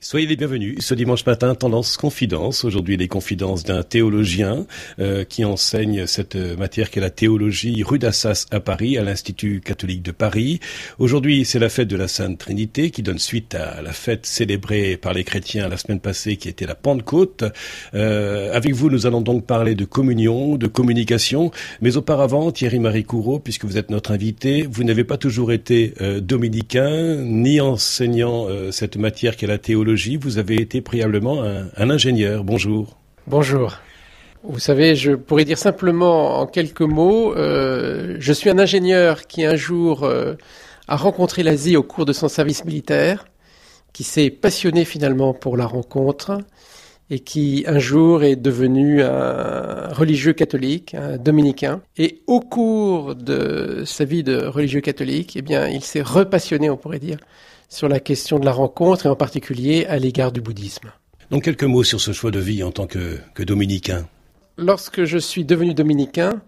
Soyez les bienvenus. Ce dimanche matin, Tendance Confidence. Aujourd'hui, les confidences d'un théologien qui enseigne cette matière qu'est la théologie rue d'Assas à Paris, à l'Institut catholique de Paris. Aujourd'hui, c'est la fête de la Sainte Trinité qui donne suite à la fête célébrée par les chrétiens la semaine passée qui était la Pentecôte. Avec vous, nous allons donc parler de communion, de communication. Mais auparavant, Thierry-Marie Couraud, puisque vous êtes notre invité, vous n'avez pas toujours été dominicain, ni enseignant cette matière qu'est la théologie. Vous avez été préalablement un ingénieur. Bonjour. Bonjour. Vous savez, je pourrais dire simplement en quelques mots, je suis un ingénieur qui un jour a rencontré l'Asie au cours de son service militaire, qui s'est passionné finalement pour la rencontre et qui un jour est devenu un religieux catholique, un dominicain. Et au cours de sa vie de religieux catholique, eh bien, il s'est repassionné, on pourrait dire, sur la question de la rencontre et en particulier à l'égard du bouddhisme. Donc quelques mots sur ce choix de vie en tant que dominicain. Lorsque je suis devenu dominicain,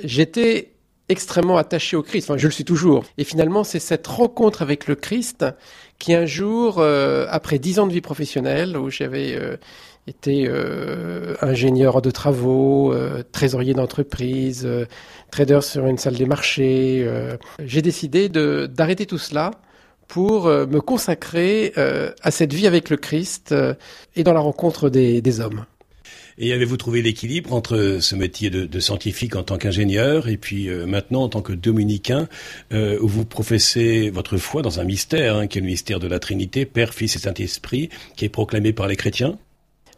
j'étais extrêmement attaché au Christ. Enfin, je le suis toujours. Et finalement, c'est cette rencontre avec le Christ qui un jour, après 10 ans de vie professionnelle, où j'avais été ingénieur de travaux, trésorier d'entreprise, trader sur une salle des marchés, j'ai décidé d'arrêter tout cela pour me consacrer à cette vie avec le Christ et dans la rencontre des hommes. Et avez-vous trouvé l'équilibre entre ce métier de scientifique en tant qu'ingénieur et puis maintenant en tant que dominicain où vous professez votre foi dans un mystère qui est le mystère de la Trinité, Père, Fils et Saint-Esprit, qui est proclamé par les chrétiens?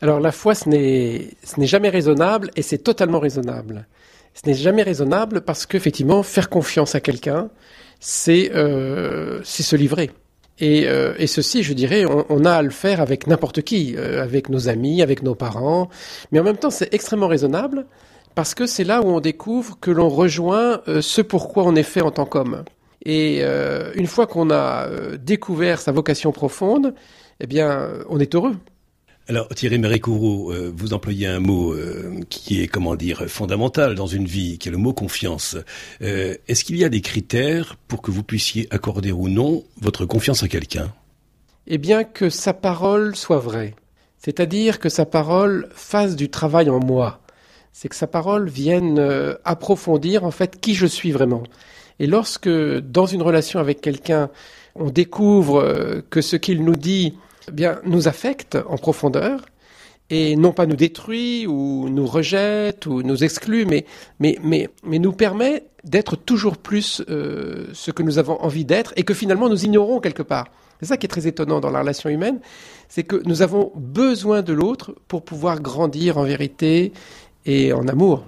Alors la foi, ce n'est jamais raisonnable et c'est totalement raisonnable. Ce n'est jamais raisonnable parce qu'effectivement, faire confiance à quelqu'un, c'est se livrer. Et ceci, je dirais, on a à le faire avec n'importe qui, avec nos amis, avec nos parents. Mais en même temps, c'est extrêmement raisonnable parce que c'est là où on découvre que l'on rejoint ce pourquoi on est fait en tant qu'homme. Et une fois qu'on a découvert sa vocation profonde, eh bien, on est heureux. Alors Thierry-Marie Couraud, vous employez un mot qui est, fondamental dans une vie, qui est le mot confiance. Est-ce qu'il y a des critères pour que vous puissiez accorder ou non votre confiance à quelqu'un? Eh bien que sa parole soit vraie, c'est-à-dire que sa parole fasse du travail en moi. C'est que sa parole vienne approfondir en fait qui je suis vraiment. Et lorsque dans une relation avec quelqu'un, on découvre que ce qu'il nous dit nous affecte en profondeur et non pas nous détruit ou nous rejette ou nous exclut, mais nous permet d'être toujours plus ce que nous avons envie d'être et que finalement nous ignorons quelque part. C'est ça qui est très étonnant dans la relation humaine, c'est que nous avons besoin de l'autre pour pouvoir grandir en vérité et en amour.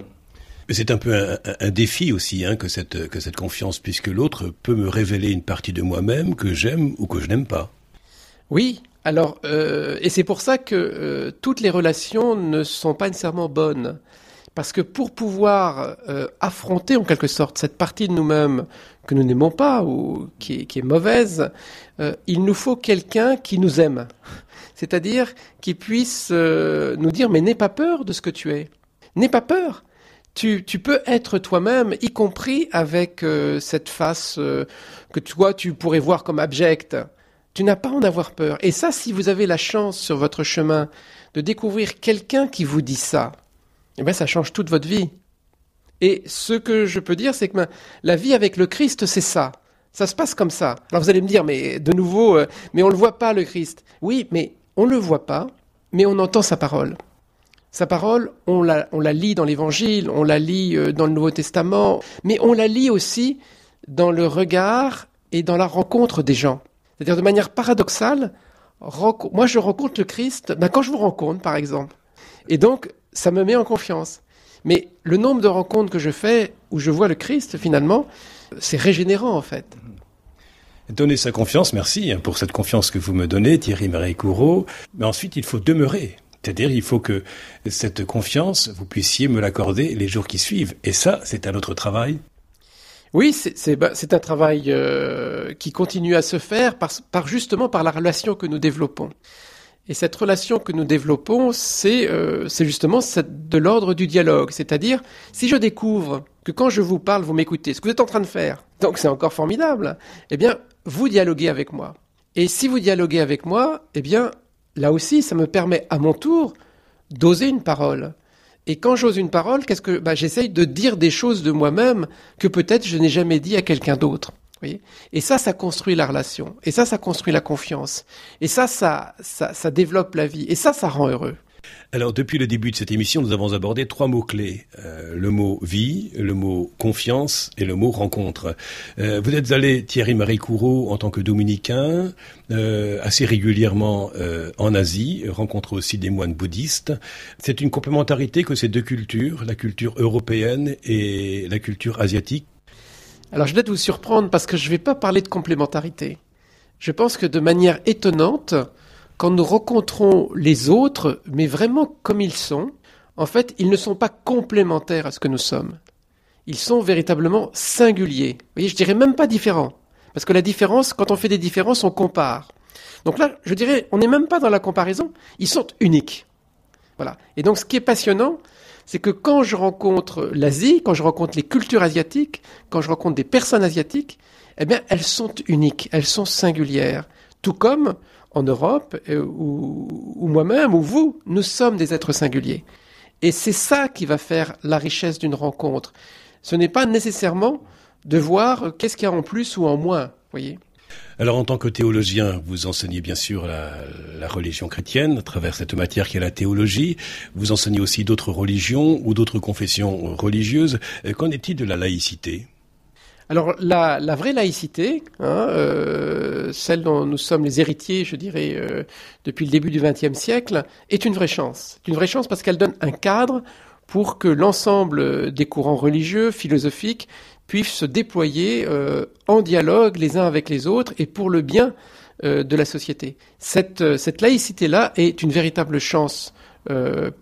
Mais c'est un peu un défi aussi que cette confiance, puisque l'autre peut me révéler une partie de moi-même que j'aime ou que je n'aime pas. Oui. Alors, et c'est pour ça que toutes les relations ne sont pas nécessairement bonnes. Parce que pour pouvoir affronter en quelque sorte cette partie de nous-mêmes que nous n'aimons pas ou qui est mauvaise, il nous faut quelqu'un qui nous aime. C'est-à-dire qui puisse nous dire « mais n'aie pas peur de ce que tu es. N'aie pas peur. Tu peux être toi-même, y compris avec cette face que toi tu pourrais voir comme abjecte. » Tu n'as pas à en avoir peur. Et ça, si vous avez la chance sur votre chemin de découvrir quelqu'un qui vous dit ça, eh bien, ça change toute votre vie. Et ce que je peux dire, c'est que la vie avec le Christ, c'est ça. Ça se passe comme ça. Alors vous allez me dire, mais de nouveau, mais on le voit pas, le Christ. Oui, mais on le voit pas, mais on entend sa parole. Sa parole, on la lit dans l'Évangile, on la lit dans le Nouveau Testament, mais on la lit aussi dans le regard et dans la rencontre des gens. C'est-à-dire de manière paradoxale, moi je rencontre le Christ quand je vous rencontre par exemple. Et donc ça me met en confiance. Mais le nombre de rencontres que je fais où je vois le Christ finalement, c'est régénérant en fait. Donner sa confiance, merci pour cette confiance que vous me donnez, Thierry-Marie Couraud. Mais ensuite il faut demeurer. C'est-à-dire il faut que cette confiance, vous puissiez me l'accorder les jours qui suivent. Et ça, c'est un autre travail. Oui, c'est un travail qui continue à se faire justement par la relation que nous développons. Et cette relation que nous développons, c'est justement de l'ordre du dialogue. C'est-à-dire, si je découvre que quand je vous parle, vous m'écoutez, ce que vous êtes en train de faire, donc c'est encore formidable, eh bien, vous dialoguez avec moi. Et si vous dialoguez avec moi, eh bien, là aussi, ça me permet à mon tour d'oser une parole. Et quand j'ose une parole, j'essaye de dire des choses de moi-même que peut-être je n'ai jamais dit à quelqu'un d'autre. Vous voyez ? Et ça construit la relation. Et ça construit la confiance. Et ça développe la vie. Et ça rend heureux. Alors, depuis le début de cette émission, nous avons abordé 3 mots-clés. Le mot vie, le mot confiance et le mot rencontre. Vous êtes allé, Thierry-Marie Couraud, en tant que dominicain, assez régulièrement en Asie, rencontrer aussi des moines bouddhistes. C'est une complémentarité que ces deux cultures, la culture européenne et la culture asiatique. Alors, je vais peut-être vous surprendre parce que je ne vais pas parler de complémentarité. Je pense que de manière étonnante, quand nous rencontrons les autres, mais vraiment comme ils sont, en fait, ils ne sont pas complémentaires à ce que nous sommes. Ils sont véritablement singuliers. Vous voyez, je dirais même pas différents. Parce que la différence, quand on fait des différences, on compare. Donc là, je dirais, on n'est même pas dans la comparaison, ils sont uniques. Voilà. Et donc, ce qui est passionnant, c'est que quand je rencontre l'Asie, quand je rencontre les cultures asiatiques, quand je rencontre des personnes asiatiques, eh bien, elles sont uniques, elles sont singulières. Tout comme en Europe, ou moi-même, ou vous, nous sommes des êtres singuliers. Et c'est ça qui va faire la richesse d'une rencontre. Ce n'est pas nécessairement de voir qu'est-ce qu'il y a en plus ou en moins, voyez. Alors, en tant que théologien, vous enseignez bien sûr la religion chrétienne à travers cette matière qui est la théologie. Vous enseignez aussi d'autres religions ou d'autres confessions religieuses. Qu'en est-il de la laïcité ? Alors, la vraie laïcité, celle dont nous sommes les héritiers, je dirais, depuis le début du XXe siècle, est une vraie chance. C'est une vraie chance parce qu'elle donne un cadre pour que l'ensemble des courants religieux, philosophiques, puissent se déployer en dialogue les uns avec les autres et pour le bien de la société. Cette laïcité-là est une véritable chance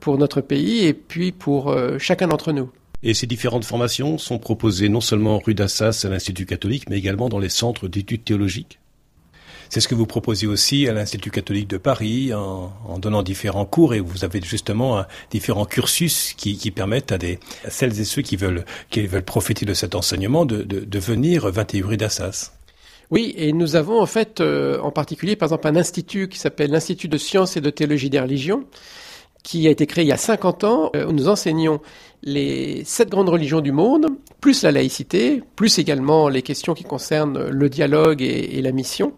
pour notre pays et puis pour chacun d'entre nous. Et ces différentes formations sont proposées non seulement rue d'Assas à l'Institut catholique, mais également dans les centres d'études théologiques. C'est ce que vous proposez aussi à l'Institut catholique de Paris en donnant différents cours, et vous avez justement différents cursus qui permettent à celles et ceux qui veulent profiter de cet enseignement de venir 21 rue d'Assas. Oui, et nous avons en fait en particulier par exemple un institut qui s'appelle l'Institut de sciences et de théologie des religions, qui a été créé il y a 50 ans, où nous enseignons les 7 grandes religions du monde, plus la laïcité, plus également les questions qui concernent le dialogue et la mission.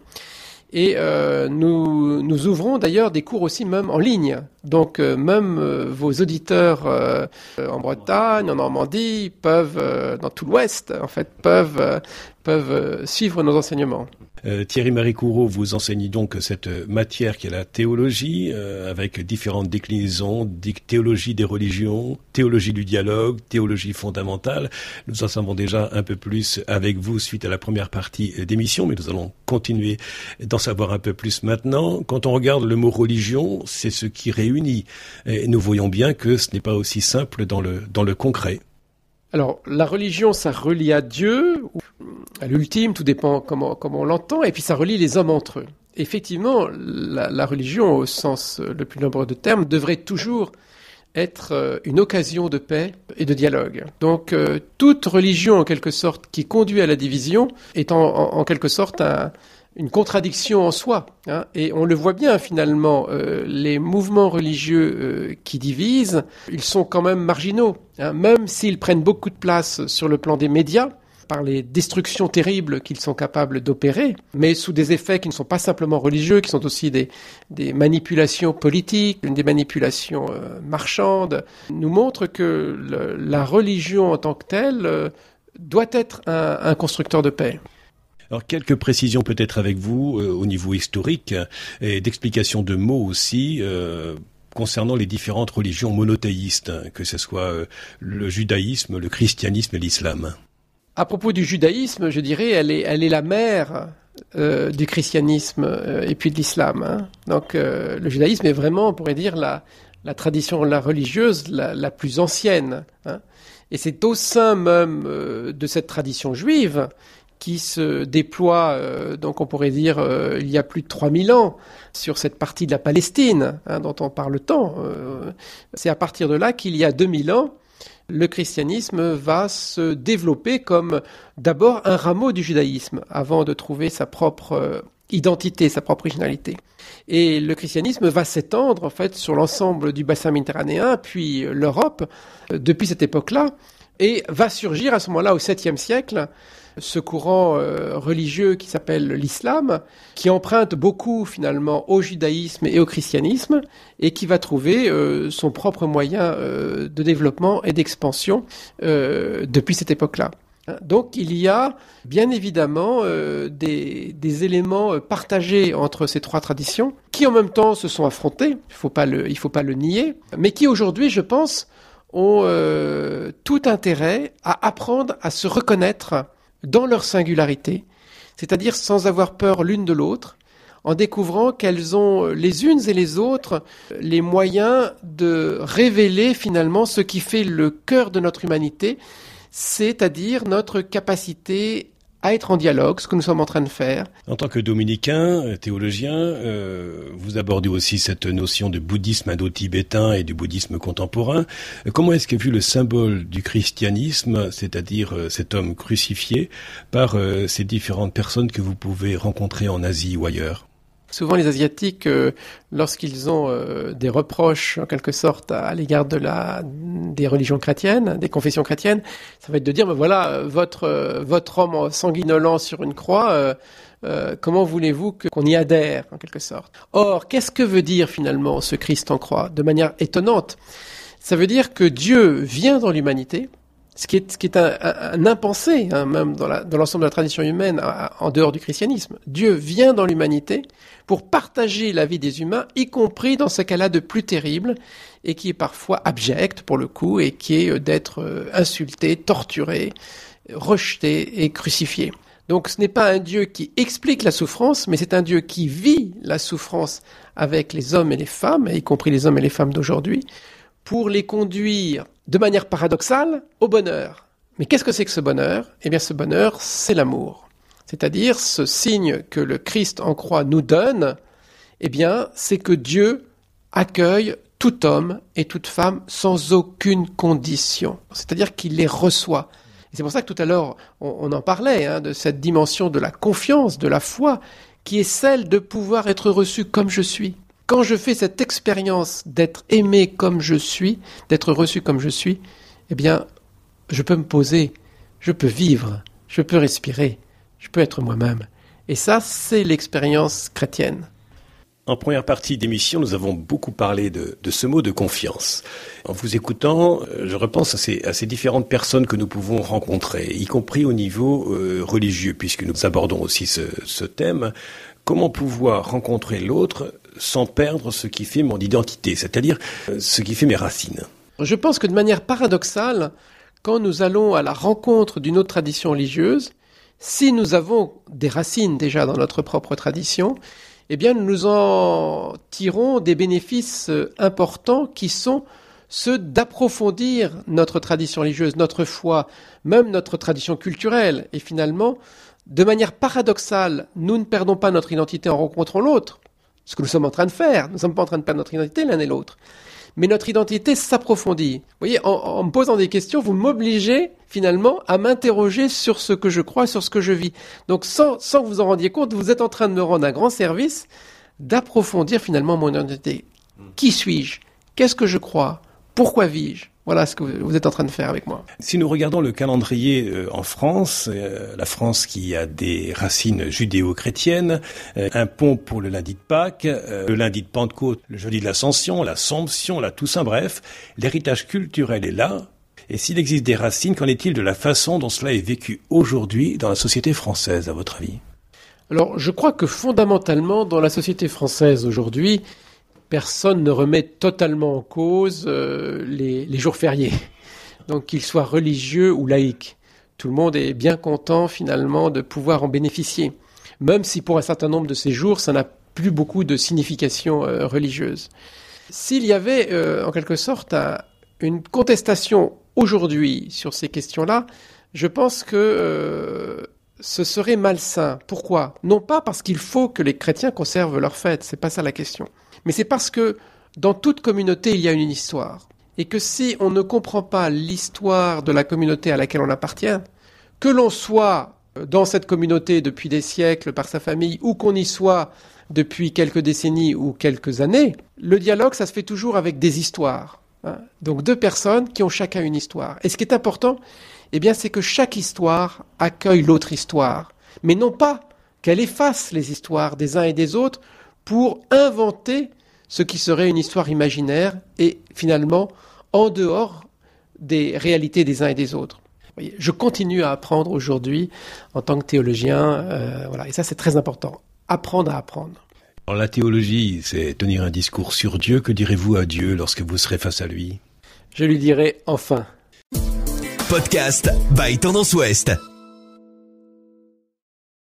Et nous ouvrons d'ailleurs des cours aussi même en ligne. Donc même vos auditeurs en Bretagne, en Normandie, dans tout l'Ouest, en fait, peuvent suivre nos enseignements. Thierry-Marie Couraud, vous enseignez donc cette matière qui est la théologie, avec différentes déclinaisons, théologie des religions, théologie du dialogue, théologie fondamentale. Nous en savons déjà un peu plus avec vous suite à la première partie d'émission, mais nous allons continuer d'en savoir un peu plus maintenant. Quand on regarde le mot religion, c'est ce qui réunit. Et nous voyons bien que ce n'est pas aussi simple dans le concret. Alors, la religion, ça relie à Dieu, à l'ultime, tout dépend comment on l'entend, et puis ça relie les hommes entre eux. Effectivement, la religion, au sens le plus nombreux de termes, devrait toujours être une occasion de paix et de dialogue. Donc, toute religion, en quelque sorte, qui conduit à la division, est en quelque sorte une contradiction en soi, hein. Et on le voit bien finalement, les mouvements religieux qui divisent, ils sont quand même marginaux, hein, même s'ils prennent beaucoup de place sur le plan des médias, par les destructions terribles qu'ils sont capables d'opérer, mais sous des effets qui ne sont pas simplement religieux, qui sont aussi des manipulations politiques, des manipulations marchandes, nous montrent que la religion en tant que telle doit être un constructeur de paix. Alors, quelques précisions peut-être avec vous au niveau historique et d'explication de mots aussi concernant les différentes religions monothéistes, que ce soit le judaïsme, le christianisme et l'islam. À propos du judaïsme, je dirais, elle est la mère du christianisme et puis de l'islam, hein. Donc, le judaïsme est vraiment, on pourrait dire, la tradition religieuse la plus ancienne, hein. Et c'est au sein même de cette tradition juive qui se déploie, donc on pourrait dire, il y a plus de 3000 ans, sur cette partie de la Palestine, hein, dont on parle tant. C'est à partir de là qu'il y a 2000 ans, le christianisme va se développer comme d'abord un rameau du judaïsme, avant de trouver sa propre identité, sa propre originalité. Et le christianisme va s'étendre en fait sur l'ensemble du bassin méditerranéen, puis l'Europe, depuis cette époque-là, et va surgir à ce moment-là au 7e siècle ce courant religieux qui s'appelle l'islam, qui emprunte beaucoup finalement au judaïsme et au christianisme, et qui va trouver son propre moyen de développement et d'expansion depuis cette époque-là. Donc il y a bien évidemment des éléments partagés entre ces trois traditions, qui en même temps se sont affrontés, il faut pas le nier, mais qui aujourd'hui, je pense, ont tout intérêt à apprendre à se reconnaître dans leur singularité, c'est-à-dire sans avoir peur l'une de l'autre, en découvrant qu'elles ont les unes et les autres les moyens de révéler finalement ce qui fait le cœur de notre humanité, c'est-à-dire notre capacité à être en dialogue, ce que nous sommes en train de faire. En tant que dominicain, théologien, vous abordez aussi cette notion de bouddhisme indo-tibétain et du bouddhisme contemporain. Comment est-ce qu'est vu le symbole du christianisme, c'est-à-dire cet homme crucifié, par ces différentes personnes que vous pouvez rencontrer en Asie ou ailleurs ? Souvent, les Asiatiques, lorsqu'ils ont des reproches, en quelque sorte, à l'égard des religions chrétiennes, des confessions chrétiennes, ça va être de dire, ben voilà, votre homme sanguinolent sur une croix, comment voulez-vous qu'on y adhère, en quelque sorte ? Or, qu'est-ce que veut dire finalement ce Christ en croix ? De manière étonnante, ça veut dire que Dieu vient dans l'humanité, ce qui est un impensé, hein, même dans l'ensemble de la tradition humaine, en dehors du christianisme. Dieu vient dans l'humanité pour partager la vie des humains, y compris dans ce cas-là de plus terrible, et qui est parfois abject, pour le coup, et qui est d'être insulté, torturé, rejeté et crucifié. Donc ce n'est pas un Dieu qui explique la souffrance, mais c'est un Dieu qui vit la souffrance avec les hommes et les femmes, y compris les hommes et les femmes d'aujourd'hui, pour les conduire de manière paradoxale au bonheur. Mais qu'est-ce que c'est que ce bonheur ? Eh bien ce bonheur, c'est l'amour. C'est-à-dire ce signe que le Christ en croix nous donne, eh bien c'est que Dieu accueille tout homme et toute femme sans aucune condition. C'est-à-dire qu'il les reçoit. Et c'est pour ça que tout à l'heure on en parlait, hein, de cette dimension de la confiance, de la foi, qui est celle de pouvoir être reçu comme je suis. Quand je fais cette expérience d'être aimé comme je suis, d'être reçu comme je suis, eh bien, je peux me poser, je peux vivre, je peux respirer, je peux être moi-même. Et ça, c'est l'expérience chrétienne. En première partie d'émission, nous avons beaucoup parlé de ce mot de confiance. En vous écoutant, je repense à ces différentes personnes que nous pouvons rencontrer, y compris au niveau religieux, puisque nous abordons aussi ce thème. Comment pouvoir rencontrer l'autre sans perdre ce qui fait mon identité, c'est-à-dire ce qui fait mes racines ? Je pense que de manière paradoxale, quand nous allons à la rencontre d'une autre tradition religieuse, si nous avons des racines déjà dans notre propre tradition, eh bien nous en tirons des bénéfices importants qui sont ceux d'approfondir notre tradition religieuse, notre foi, même notre tradition culturelle. Et finalement, de manière paradoxale, nous ne perdons pas notre identité en rencontrant l'autre, ce que nous sommes en train de faire. Nous ne sommes pas en train de perdre notre identité l'un et l'autre. Mais notre identité s'approfondit. Vous voyez, en me posant des questions, vous m'obligez finalement à m'interroger sur ce que je crois, sur ce que je vis. Donc sans que vous en rendiez compte, vous êtes en train de me rendre un grand service d'approfondir finalement mon identité. Qui suis-je ? Qu'est-ce que je crois ? Pourquoi vis-je ? Voilà ce que vous êtes en train de faire avec moi. Si nous regardons le calendrier en France, la France qui a des racines judéo-chrétiennes, un pont pour le lundi de Pâques, le lundi de Pentecôte, le jeudi de l'Ascension, l'Assomption, la Toussaint, bref, l'héritage culturel est là. Et s'il existe des racines, qu'en est-il de la façon dont cela est vécu aujourd'hui dans la société française, à votre avis ? Alors, je crois que fondamentalement, dans la société française aujourd'hui, personne ne remet totalement en cause les jours fériés, donc qu'ils soient religieux ou laïques. Tout le monde est bien content finalement de pouvoir en bénéficier, même si pour un certain nombre de ces jours, ça n'a plus beaucoup de signification religieuse. S'il y avait en quelque sorte une contestation aujourd'hui sur ces questions-là, je pense que ce serait malsain. Pourquoi ? Non pas parce qu'il faut que les chrétiens conservent leurs fêtes, c'est pas ça la question. Mais c'est parce que dans toute communauté, il y a une histoire. Et que si on ne comprend pas l'histoire de la communauté à laquelle on appartient, que l'on soit dans cette communauté depuis des siècles par sa famille, ou qu'on y soit depuis quelques décennies ou quelques années, le dialogue, ça se fait toujours avec des histoires. Donc 2 personnes qui ont chacun une histoire. Et ce qui est important, eh bien, c'est que chaque histoire accueille l'autre histoire. Mais non pas qu'elle efface les histoires des uns et des autres pour inventer ce qui serait une histoire imaginaire et finalement en dehors des réalités des uns et des autres. Vous voyez, je continue à apprendre aujourd'hui en tant que théologien, voilà, et ça c'est très important, apprendre à apprendre. Alors, la théologie, c'est tenir un discours sur Dieu. Que direz-vous à Dieu lorsque vous serez face à lui ? Je lui dirai enfin. Podcast by Tendance Ouest.